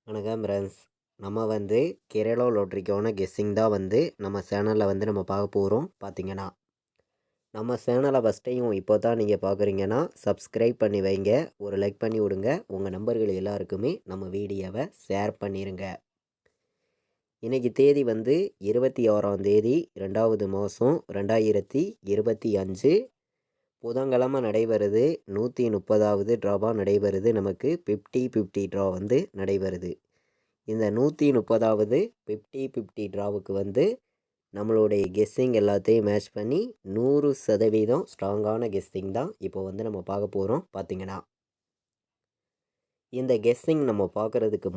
வணக்கம் ஃப்ரெண்ட்ஸ். நம்ம கேரளா லாட்ரிக்கான கெஸ்ஸிங் தான் நம்ம சேனலில் நம்ம பார்க்க போகிறோம். பார்த்தீங்கன்னா நம்ம சேனலை ஃபஸ்ட் டைம் இப்போ தான் நீங்கள் பார்க்குறீங்கன்னா சப்ஸ்கிரைப் பண்ணி வைங்க, ஒரு லைக் பண்ணி விடுங்க, உங்கள் நம்பர்கள் எல்லாருக்குமே நம்ம வீடியோவை ஷேர் பண்ணிடுங்க. இன்றைக்கி தேதி 26ஆம் தேதி 2வது மாதம் 2025 புதன்கிழமை நடைபெறுது. 130வது ட்ராவாக நடைபெறுது. நமக்கு 50-50 ட்ரா நடைபெறுது. இந்த 130வது 50-50 ட்ராவுக்கு நம்மளுடைய கெஸ்ஸிங் எல்லாத்தையும் மேட்ச் பண்ணி 100% ஸ்ட்ராங்கான கெஸ்ஸிங் தான் இப்போ நம்ம பார்க்க போகிறோம். பார்த்திங்கன்னா இந்த கெஸ்ஸிங் நம்ம பார்க்குறதுக்கு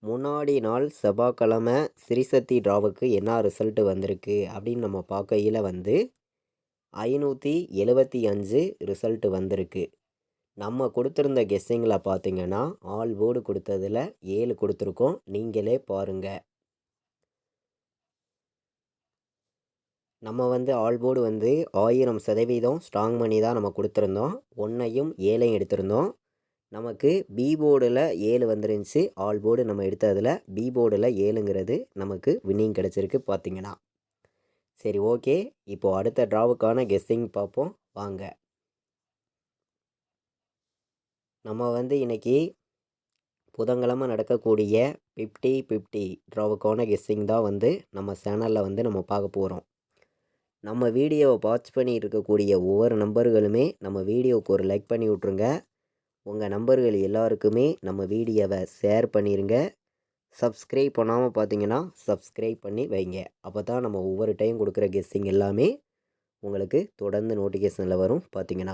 முன்னாடி நாள் செவ்வாய்க்கிழமை சிறிசக்தி ட்ராவுக்கு என்ன ரிசல்ட்டு வந்திருக்கு அப்படின்னு நம்ம பார்க்கையில் 575 ரிசல்ட்டு வந்திருக்கு. நம்ம கொடுத்துருந்த கெஸ்ஸிங்கில் பார்த்தீங்கன்னா ஆல் போர்டு கொடுத்ததில் 7 கொடுத்துருக்கோம். நீங்களே பாருங்கள். நம்ம ஆல் போர்டு 1000% ஸ்ட்ராங் பண்ணி தான் நம்ம கொடுத்துருந்தோம். 1ஐயும் 7ஐயும் எடுத்திருந்தோம். நமக்கு பி போர்டில் 7 வந்துருந்துச்சு. ஆல் போர்டு நம்ம எடுத்ததில் பி போர்டில் 7ங்கிறது நமக்கு வின்னிங் கிடச்சிருக்கு. பார்த்தீங்கன்னா சரி, ஓகே. இப்போது அடுத்த ட்ராவுக்கான கெஸ்ஸிங் பார்ப்போம் வாங்க. நம்ம இன்றைக்கி புதன்கிழமை நடக்கக்கூடிய 50-50 ட்ராவுக்கான கெஸ்ஸிங் தான் நம்ம சேனலில் நம்ம பார்க்க போகிறோம். நம்ம வீடியோவை வாட்ச் பண்ணிட்டு இருக்கக்கூடிய ஒவ்வொரு நம்பர்களுமே நம்ம வீடியோவுக்கு ஒரு லைக் பண்ணி விட்ருங்க. உங்கள் நம்பர்கள் எல்லாருக்குமே நம்ம வீடியோவை ஷேர் பண்ணிடுங்க. சப்ஸ்கிரைப் பண்ணாமல் பார்த்தீங்கன்னா சப்ஸ்கிரைப் பண்ணி வைங்க. அப்போ தான் நம்ம ஒவ்வொரு டைம் கொடுக்குற கெஸ்ஸிங் எல்லாமே உங்களுக்கு தொடர்ந்து நோட்டிஃபிகேஷனில் வரும். பார்த்தீங்கன்னா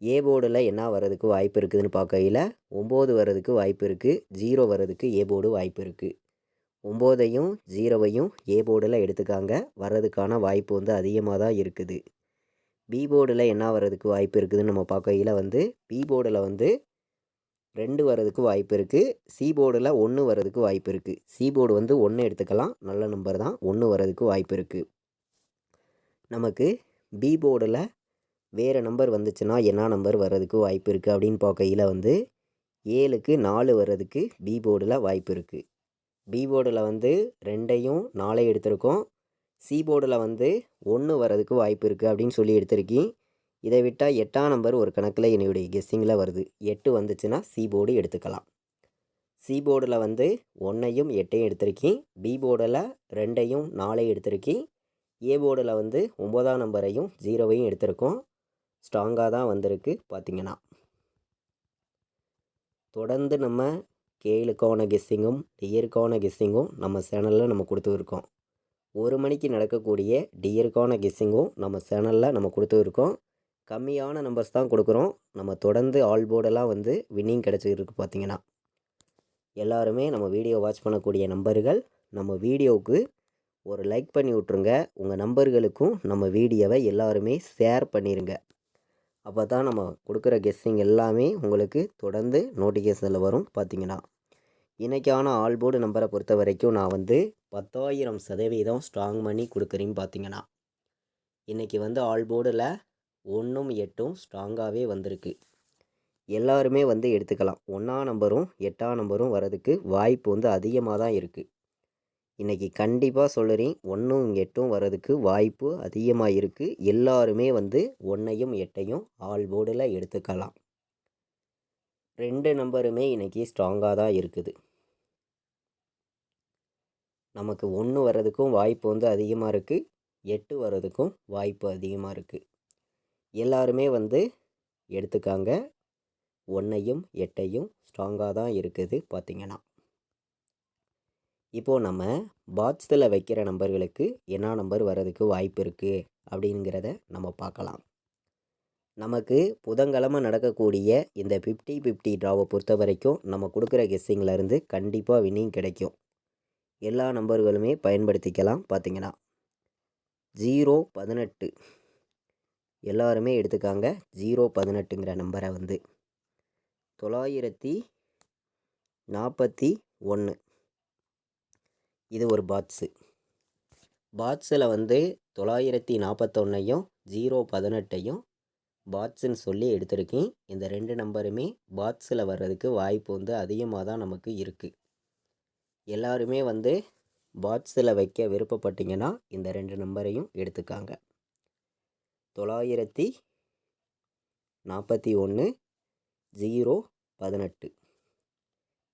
ஏ போர்டில் என்ன வர்றதுக்கு வாய்ப்பு இருக்குதுன்னு பார்க்கையில் 9 வர்றதுக்கு வாய்ப்பு இருக்குது. 0 வர்றதுக்கு ஏ போர்டு வாய்ப்பு இருக்குது. 9ஐயும் 0ஐயும் ஏ போர்டில் எடுத்துக்காங்க. வர்றதுக்கான வாய்ப்பு அதிகமாக தான் இருக்குது. பி போர்டில் என்ன வர்றதுக்கு வாய்ப்பு இருக்குதுன்னு நம்ம பார்க்கையில் பி போர்டில் 2 வர்றதுக்கு வாய்ப்பு இருக்குது. சி போர்டில் 1 வர்றதுக்கு வாய்ப்பு இருக்குது. சி போர்டு 1 எடுத்துக்கலாம், நல்ல நம்பர் தான். 1 வர்றதுக்கு வாய்ப்பு இருக்குது. நமக்கு பி போர்டில் வேறு நம்பர் வந்துச்சுன்னா என்ன நம்பர் வர்றதுக்கு வாய்ப்பு இருக்குது அப்படின்னு பார்க்கையில் 7க்கு 4 வர்றதுக்கு பி போர்டில் வாய்ப்பு இருக்குது. பி போர்டில் 2ஐயும் 4ஐயும் எடுத்திருக்கோம். சி போர்டில் 1 வர்றதுக்கு வாய்ப்பு இருக்குது அப்படின்னு சொல்லி எடுத்திருக்கேன். இதை விட்டால் 8ஆம் நம்பர் ஒரு கணக்கில் என்னுடைய கெஸ்ஸிங்கில் வருது. 8 வந்துச்சுன்னா சி போர்டு எடுத்துக்கலாம். சி போர்டில் 1ஐயும் 8ஐயும் எடுத்திருக்கேன். பி போர்டில் 2ஐயும் 4ஐயும் எடுத்திருக்கேன். ஏ போர்டில் 9ஆம் நம்பரையும் 0ஐயும் எடுத்திருக்கோம். ஸ்ட்ராங்காக தான் வந்திருக்கு. பார்த்திங்கன்னா தொடர்ந்து நம்ம கேளுக்கான கெஸ்ஸிங்கும் டியருக்கான கெஸ்ஸிங்கும் நம்ம சேனலில் நம்ம கொடுத்துருக்கோம். 1 மணிக்கு நடக்கக்கூடிய டியருக்கான கெஸ்ஸிங்கும் நம்ம சேனலில் நம்ம கொடுத்துருக்கோம். கம்மியான நம்பர்ஸ் தான் கொடுக்குறோம். நம்ம தொடர்ந்து ஆல் போர்டெல்லாம் வின்னிங் கிடச்சிருக்கு. பார்த்திங்கன்னா எல்லாருமே நம்ம வீடியோ வாட்ச் பண்ணக்கூடிய நம்பர்கள் நம்ம வீடியோவுக்கு ஒரு லைக் பண்ணி விட்ருங்க. உங்கள் நம்பர்களுக்கும் நம்ம வீடியோவை எல்லாருமே ஷேர் பண்ணிடுங்க. அப்போ தான் நம்ம கொடுக்குற கெஸ்ஸிங் எல்லாமே உங்களுக்கு தொடர்ந்து நோட்டிஃபிகேஷனில் வரும். பார்த்திங்கன்னா இன்றைக்கான ஆல் போர்டு நம்பரை பொறுத்த வரைக்கும் நான் 10,000% ஸ்ட்ராங் பண்ணி கொடுக்குறேன்னு. பார்த்திங்கன்னா இன்றைக்கி ஆல் போர்டில் 1ம் 8ம் ஸ்ட்ராங்காகவே வந்திருக்கு. எல்லாருமே எடுத்துக்கலாம். 1ஆம் நம்பரும் 8ஆம் நம்பரும் வர்றதுக்கு வாய்ப்பு அதிகமாக தான் இருக்குது. இன்றைக்கி கண்டிப்பாக சொல்லுறேன், 1ம் 8ம் வர்றதுக்கு வாய்ப்பு அதிகமாக இருக்குது. எல்லாருமே 1ஐயும் 8ஐயும் ஆல் போர்டில் எடுத்துக்கலாம். 2 நம்பருமே இன்றைக்கி ஸ்ட்ராங்காக தான் இருக்குது. நமக்கு 1 வர்றதுக்கும் வாய்ப்பு அதிகமாக இருக்குது. 8 வர்றதுக்கும் வாய்ப்பு அதிகமாக இருக்குது. எல்லாருமே எடுத்துக்காங்க. 1ஐயும் 8ஐயும் ஸ்ட்ராங்காக தான் இருக்குது. பார்த்திங்கன்னா இப்போது நம்ம பாக்ஸில் வைக்கிற நம்பர்களுக்கு என்ன நம்பர் வர்றதுக்கு வாய்ப்பு இருக்குது அப்படிங்கிறத நம்ம பார்க்கலாம். நமக்கு புதன்கிழமை நடக்கக்கூடிய இந்த 50-50 ட்ராவை பொறுத்த வரைக்கும் நம்ம கொடுக்குற கெஸ்ஸிங்கிலேருந்து கண்டிப்பாக வின்னிங் கிடைக்கும். எல்லா நம்பர்களுமே பயன்படுத்திக்கலாம். பார்த்திங்கன்னா 018 எல்லாருமே எடுத்துக்காங்க. 018ங்கிற நம்பரை 941 இது ஒரு பாக்ஸில் 941ஐயும் 018ஐயும் பாட்ஸ்ன்னு சொல்லி எடுத்திருக்கேன். இந்த 2 நம்பருமே பாட்ஸில் வர்றதுக்கு வாய்ப்பு வந்து அதிகமாக தான் நமக்கு இருக்குது. எல்லாருமே வந்து பாட்ஸில் வைக்க விருப்பப்பட்டீங்கன்னா இந்த 2 நம்பரையும் எடுத்துக்காங்க. 941 018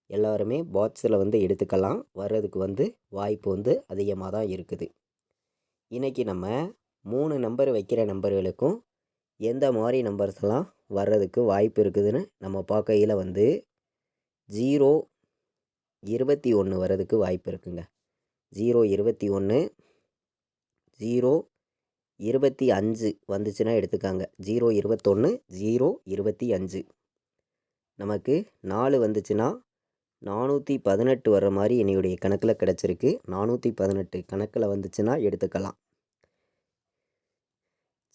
எல்லாருமே பாட்ஸில் வந்து எடுத்துக்கலாம். வர்றதுக்கு வந்து வாய்ப்பு வந்து அதிகமாக தான் இருக்குது. இன்றைக்கி நம்ம 3 நம்பர் வைக்கிற நம்பர்களுக்கும் எந்த மாதிரி நம்பர்ஸ்லாம் வர்றதுக்கு வாய்ப்பு இருக்குதுன்னு நம்ம பார்க்கையில் வந்து 021 வர்றதுக்கு வாய்ப்பு இருக்குங்க. 021 025 வந்துச்சுன்னா எடுத்துக்காங்க. 021 025 நமக்கு 4 வந்துச்சுன்னா 418 வர்ற மாதிரி என்னுடைய கணக்கில் கிடச்சிருக்கு. 418 கணக்கில் வந்துச்சுன்னா எடுத்துக்கலாம்.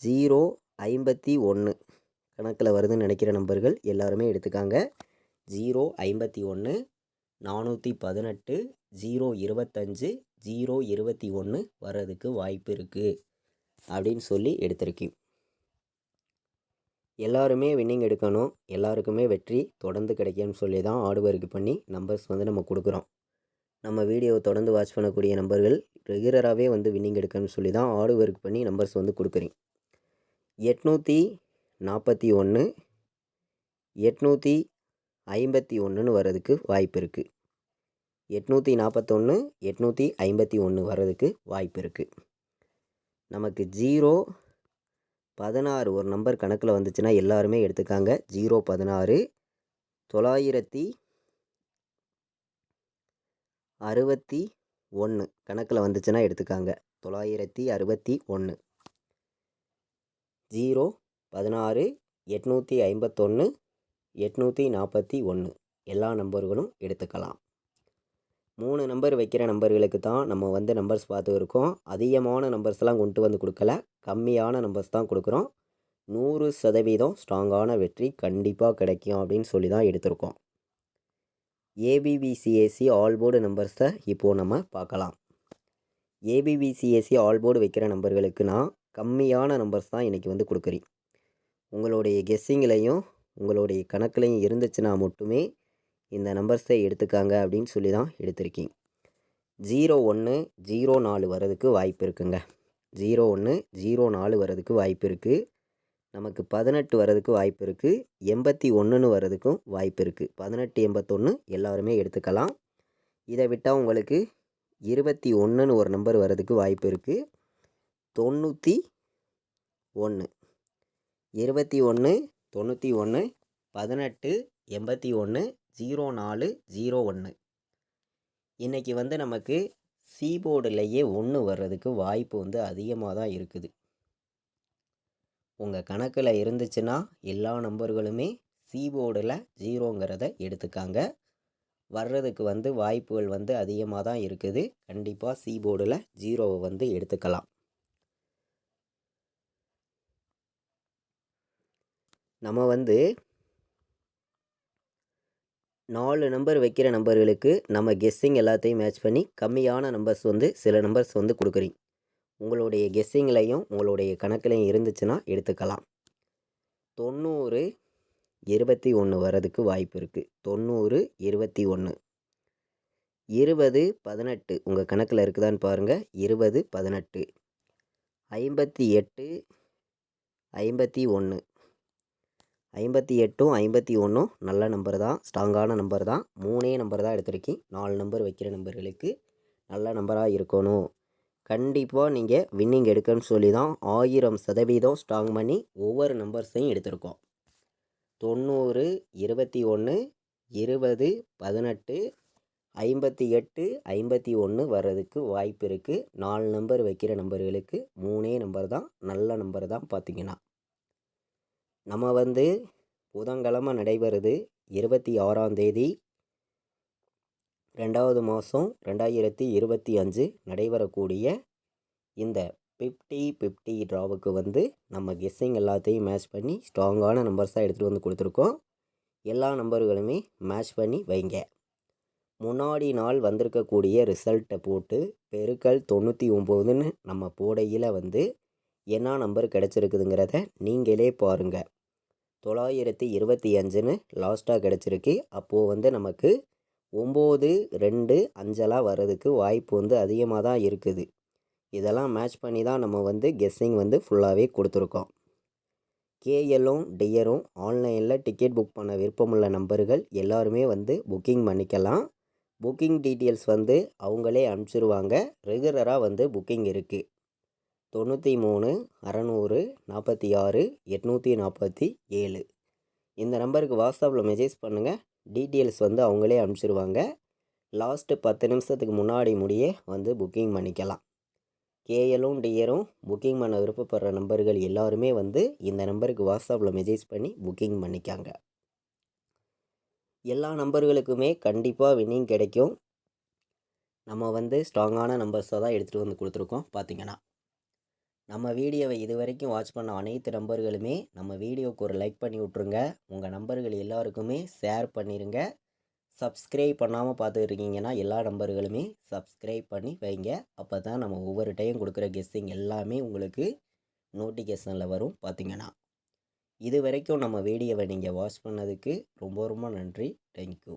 051 கணக்கில் வருதுன்னு நினைக்கிற நம்பர்கள் எல்லாருமே எடுத்துக்காங்க. 051 418 025 021 வர்றதுக்கு வாய்ப்பு இருக்குது அப்படின்னு சொல்லி எடுத்திருக்கேன். எல்லாருமே வின்னிங் எடுக்கணும், எல்லாருக்குமே வெற்றி தொடர்ந்து கிடைக்கும்னு சொல்லி தான் ஹார்ட் ஒர்க் பண்ணி நம்பர்ஸ் வந்து நம்ம கொடுக்குறோம். நம்ம வீடியோவை தொடர்ந்து வாட்ச் பண்ணக்கூடிய நம்பர்கள் ரெகுலராகவே வந்து வின்னிங் எடுக்கணும்னு சொல்லி தான் ஹார்ட் ஒர்க் பண்ணி நம்பர்ஸ் வந்து கொடுக்குறேன். 841 851 வர்றதுக்கு வாய்ப்பு இருக்குது. 841 851 வர்றதுக்கு வாய்ப்பு இருக்குது. நமக்கு 016 ஒரு நம்பர் கணக்கில் வந்துச்சுன்னா எல்லாருமே எடுத்துக்காங்க. 016 961 கணக்கில் வந்துச்சுன்னா எடுத்துக்காங்க. 961 016 851 841 எல்லா நம்பர்களும் எடுத்துக்கலாம். 3 நம்பர் வைக்கிற நம்பர்களுக்கு தான் நம்ம வந்து நம்பர்ஸ் பார்த்து இருக்கோம். அதிகமான நம்பர்ஸ்லாம் கொண்டு வந்து கொடுக்கல, கம்மியான நம்பர்ஸ் தான் கொடுக்குறோம். 100% ஸ்ட்ராங்கான வெற்றி கண்டிப்பாக கிடைக்கும் அப்படின்னு சொல்லி தான் எடுத்திருக்கோம். ஏபிபிசிஎஸ்சி ஆல் போர்டு நம்பர்ஸை இப்போது நம்ம பார்க்கலாம். ஏபிபிசிஎஸ்சி ஆல் போர்டு வைக்கிற நம்பர்களுக்கு நான் கம்மியான நம்பர்ஸ் தான் இன்றைக்கி வந்து கொடுக்குறேன். உங்களுடைய கெஸ்ஸிங்லையும் உங்களுடைய கணக்குலையும் இருந்துச்சுன்னா மட்டுமே இந்த நம்பர்ஸை எடுத்துக்காங்க அப்படின்னு சொல்லி தான் எடுத்திருக்கேன். 01 04 வர்றதுக்கு வாய்ப்பு இருக்குங்க. 01 04 வர்றதுக்கு வாய்ப்பு இருக்குது. நமக்கு 18 வர்றதுக்கு வாய்ப்பு இருக்குது. 81 வர்றதுக்கும் வாய்ப்பு இருக்குது. 18 81 எல்லாருமே எடுத்துக்கலாம். இதை விட்டால் உங்களுக்கு 21 ஒரு நம்பர் வர்றதுக்கு வாய்ப்பு இருக்குது. 91 21 91 18 81 04 01 இன்றைக்கி வந்து நமக்கு சீபோர்டுலேயே 1 வர்றதுக்கு வாய்ப்பு வந்து அதிகமாக தான் இருக்குது. உங்கள் கணக்கில் இருந்துச்சுன்னா எல்லா நம்பர்களுமே சீபோர்டில் 0ங்கிறத எடுத்துக்காங்க. வர்றதுக்கு வந்து வாய்ப்புகள் வந்து அதிகமாக தான் இருக்குது. கண்டிப்பாக சீபோர்டில் 0வை வந்து எடுத்துக்கலாம். நம்ம வந்து 4 நம்பர் வைக்கிற நம்பர்களுக்கு நம்ம கெஸ்ஸிங் எல்லாத்தையும் மேட்ச் பண்ணி கம்மியான நம்பர்ஸ் வந்து சில நம்பர்ஸ் வந்து கொடுக்குறீங்க. உங்களுடைய கெஸ்ஸிங்லையும் உங்களுடைய கணக்குலையும் இருந்துச்சுன்னா எடுத்துக்கலாம். 90 21 வர்றதுக்கு வாய்ப்பு இருக்குது. 90 21 20 18 உங்கள் கணக்கில் இருக்குதான்னு பாருங்கள். 20 18 58 51 58ம் 51 நல்ல நம்பர் தான், ஸ்ட்ராங்கான நம்பர் தான். 3 நம்பர் தான் எடுத்திருக்கேன். 4 நம்பர் வைக்கிற நம்பர்களுக்கு நல்ல நம்பராக இருக்கணும். கண்டிப்பாக நீங்கள் வின்னிங் எடுக்கணும்னு சொல்லி தான் 1000% ஸ்ட்ராங் பண்ணி ஒவ்வொரு நம்பர்ஸையும் எடுத்திருக்கோம். 90 21 20 18 58 51 வர்றதுக்கு வாய்ப்பு இருக்குது. 4 நம்பர் வைக்கிற நம்பர்களுக்கு 3 நம்பர் தான் நல்ல நம்பர் தான். பார்த்திங்கன்னா நம்ம வந்து புதன்கிழமை நடைபெறுது 26ஆம் தேதி 2வது மாதம் 2025 நடைபெறக்கூடிய இந்த 50-50 ட்ராவுக்கு வந்து நம்ம கெஸ்ஸிங் எல்லாத்தையும் மேட்ச் பண்ணி ஸ்ட்ராங்கான நம்பர்ஸாக எடுத்துகிட்டு வந்து கொடுத்துருக்கோம். எல்லா நம்பர்களுமே மேட்ச் பண்ணி வைங்க. முன்னாடி நாள் வந்திருக்கக்கூடிய ரிசல்ட்டை போட்டு பெருக்கல் 99ன்னு நம்ம போடையில் வந்து என்ன நம்பர் கிடச்சிருக்குதுங்கிறத நீங்களே பாருங்கள். 925ன்னு லாஸ்ட்டாக கிடச்சிருக்கு. அப்போது வந்து நமக்கு 925 வர்றதுக்கு வாய்ப்பு வந்து அதிகமாக தான் இருக்குது. இதெல்லாம் மேட்ச் பண்ணி தான் நம்ம வந்து கெஸ்ஸிங் வந்து ஃபுல்லாகவே கொடுத்துருக்கோம். கேஎல்லும் டியரும் ஆன்லைனில் டிக்கெட் புக் பண்ண விருப்பமுள்ள நம்பர்கள் எல்லாருமே வந்து புக்கிங் பண்ணிக்கலாம். புக்கிங் டீட்டெயில்ஸ் வந்து அவங்களே அனுப்பிச்சிருவாங்க. ரெகுலராக வந்து புக்கிங் இருக்குது. 93 600 46 847 இந்த நம்பருக்கு வாட்ஸ்அப்பில் மெசேஜ் பண்ணுங்கள். டீட்டெயில்ஸ் வந்து அவங்களே அனுப்பிச்சிருவாங்க. லாஸ்ட்டு 10 நிமிஷத்துக்கு முன்னாடி முடியே வந்து புக்கிங் பண்ணிக்கலாம். கேஎலும் டியரும் புக்கிங் பண்ண விருப்பப்படுற நம்பர்கள் எல்லாருமே வந்து இந்த நம்பருக்கு வாட்ஸ்அப்பில் மெசேஜ் பண்ணி புக்கிங் பண்ணிக்காங்க. எல்லா நம்பர்களுக்குமே கண்டிப்பாக வின்னிங் கிடைக்கும். நம்ம வந்து ஸ்ட்ராங்கான நம்பர்ஸை தான் எடுத்துகிட்டு வந்து கொடுத்துருக்கோம். பார்த்திங்கன்னா நம்ம வீடியோவை இது வரைக்கும் வாட்ச் பண்ண அனைத்து நம்பர்களுமே நம்ம வீடியோவுக்கு ஒரு லைக் பண்ணி விட்ருங்க. உங்கள் நம்பர்கள் எல்லாருக்குமே ஷேர் பண்ணிடுங்க. சப்ஸ்கிரைப் பண்ணாமல் பார்த்துருக்கீங்கன்னா எல்லா நம்பர்களுமே சப்ஸ்கிரைப் பண்ணி வைங்க. அப்போ தான் நம்ம ஒவ்வொரு டைம் கொடுக்குற கெஸ்ஸிங் எல்லாமே உங்களுக்கு நோட்டிஃபிகேஷனில் வரும். பார்த்திங்கன்னா இது வரைக்கும் நம்ம வீடியோவை நீங்கள் வாட்ச் பண்ணதுக்கு ரொம்ப ரொம்ப நன்றி. தேங்க்யூ.